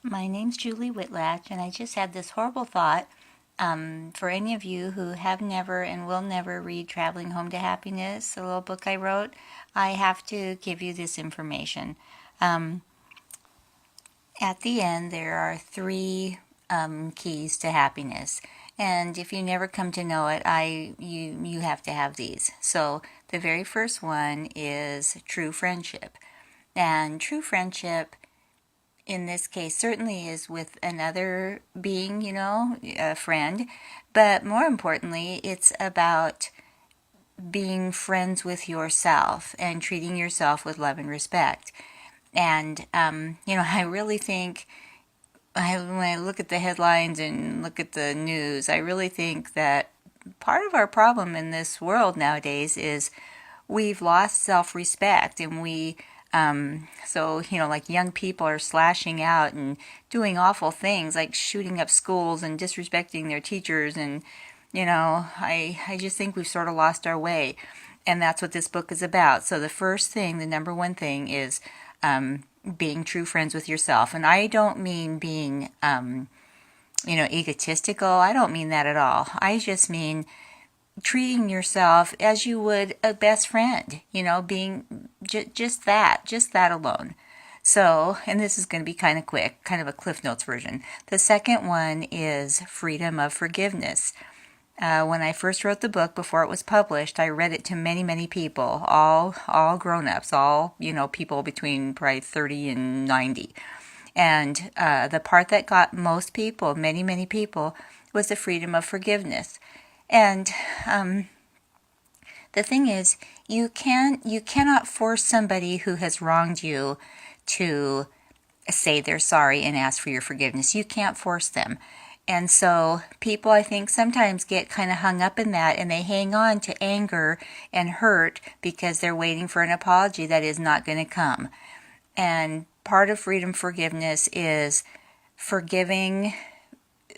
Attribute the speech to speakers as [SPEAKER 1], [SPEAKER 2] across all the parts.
[SPEAKER 1] My name's Julie Whitlatch, and I just had this horrible thought. For any of you who have never and will never read Traveling Home to Happiness, a little book I wrote, I have to give you this information. Um, at the end, there are three keys to happiness, and if you never come to know it, you have to have these. So the very first one is true friendship, and true friendship in this case certainly is with another being, a friend, but more importantly, it's about being friends with yourself and treating yourself with love and respect. And, I really think, when I look at the headlines and look at the news, I really think that part of our problem in this world nowadays is we've lost self-respect, and like young people are slashing out and doing awful things like shooting up schools and disrespecting their teachers, and I just think we've sort of lost our way, and that's what this book is about. So the first thing, the number one thing, is being true friends with yourself. And I don't mean being egotistical. I don't mean that at all. I just mean treating yourself as you would a best friend, being just that alone. So, and this is going to be kind of quick, kind of a Cliff Notes version. The second one is freedom of forgiveness. When I first wrote the book, before it was published, I read it to many, many people, all grown-ups, all, people between probably 30 and 90. And the part that got most people, many, many people, was the freedom of forgiveness. And the thing is, you cannot force somebody who has wronged you to say they're sorry and ask for your forgiveness. You can't force them. And so people, I think, sometimes get kind of hung up in that, and they hang on to anger and hurt because they're waiting for an apology that is not going to come. And part of freedom forgiveness is forgiving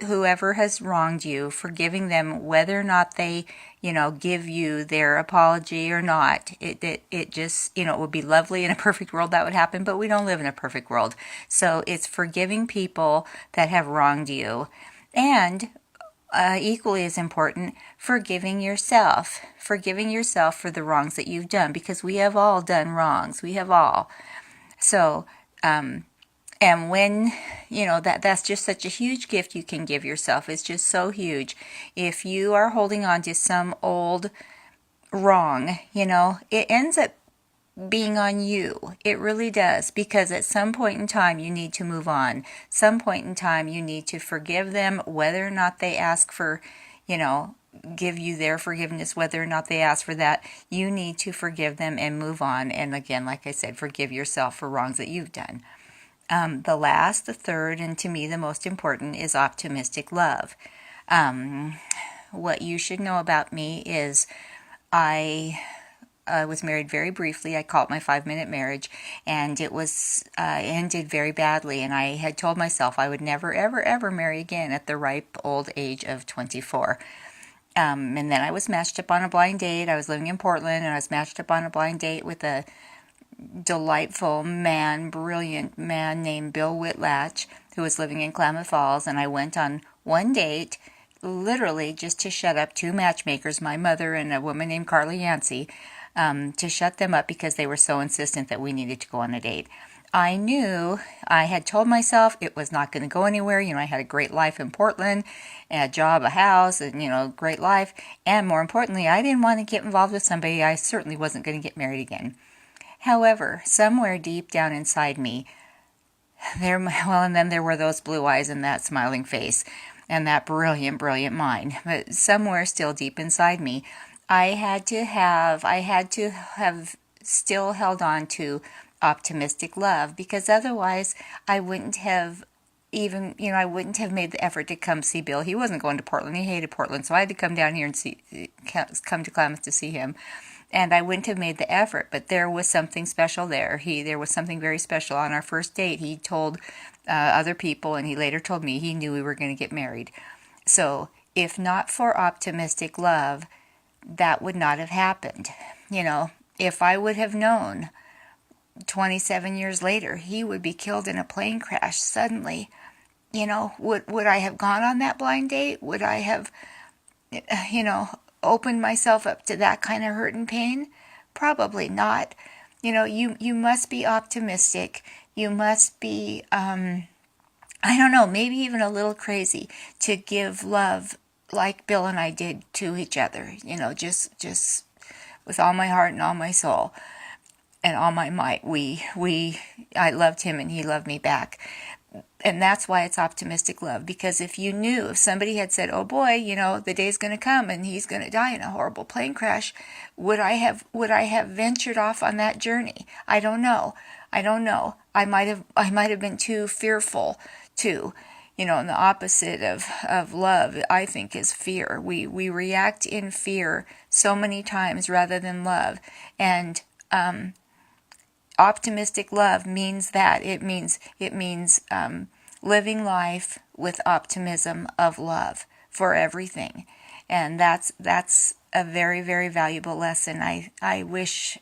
[SPEAKER 1] whoever has wronged you, forgiving them whether or not they, give you their apology or not. It just, it would be lovely in a perfect world that would happen, but we don't live in a perfect world. So it's forgiving people that have wronged you. And equally as important, forgiving yourself for the wrongs that you've done, because we have all done wrongs. We have all. So, and when, that's just such a huge gift you can give yourself. It's just so huge. If you are holding on to some old wrong, it ends up being on you. It really does, because at some point in time you need to move on. Some point in time you need to forgive them, whether or not they ask for, give you their forgiveness, whether or not they ask for that. You need to forgive them and move on. And again, like I said, forgive yourself for wrongs that you've done. The third, and to me the most important, is optimistic love. What you should know about me is I was married very briefly. I call it my 5-minute marriage, and it was ended very badly. And I had told myself I would never, ever, ever marry again at the ripe old age of 24. And then I was matched up on a blind date. I was living in Portland, and I was matched up on a blind date with a delightful man, brilliant man named Bill Whitlatch, who was living in Klamath Falls. And I went on one date, literally just to shut up two matchmakers, my mother and a woman named Carly Yancey, to shut them up because they were so insistent that we needed to go on a date. I knew, I had told myself it was not going to go anywhere. I had a great life in Portland, a job, a house, and, great life. And more importantly, I didn't want to get involved with somebody I certainly wasn't going to get married again. However, somewhere deep down inside me, and then there were those blue eyes and that smiling face and that brilliant, brilliant mind. But somewhere still deep inside me, I had to have still held on to optimistic love, because otherwise I wouldn't have I wouldn't have made the effort to come see Bill. He wasn't going to Portland. He hated Portland. So I had to come down here and come to Klamath to see him. And I wouldn't have made the effort, but there was something special there. There was something very special. On our first date, he told other people, and he later told me, he knew we were going to get married. So if not for optimistic love, that would not have happened. If I would have known 27 years later, he would be killed in a plane crash suddenly. Would I have gone on that blind date? Would I have, opened myself up to that kind of hurt and pain? Probably not. You must be optimistic. You must be, I don't know, maybe even a little crazy to give love like Bill and I did to each other. Just with all my heart and all my soul and all my might. I loved him and he loved me back. And that's why it's optimistic love. Because if somebody had said, "Oh boy, the day's going to come and he's going to die in a horrible plane crash," would I have ventured off on that journey? I don't know. I might have been too fearful too. And the opposite of love, I think, is fear. We react in fear so many times rather than love. And optimistic love means that it means living life with optimism of love for everything, and that's a very, very valuable lesson I wish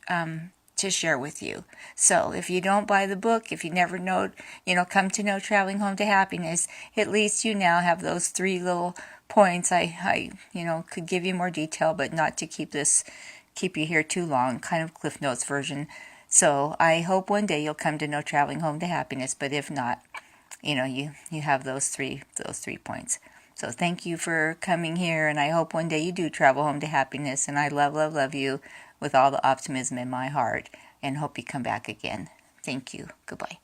[SPEAKER 1] to share with you. So if you don't buy the book, if you never come to know Traveling Home to Happiness, at least you now have those 3 little points. I could give you more detail, but not to keep you here too long, kind of Cliff Notes version. So I hope one day you'll come to know Traveling Home to Happiness, but if not, you have those three points. So thank you for coming here, and I hope one day you do travel home to happiness, and I love, love, love you with all the optimism in my heart, and hope you come back again. Thank you. Goodbye.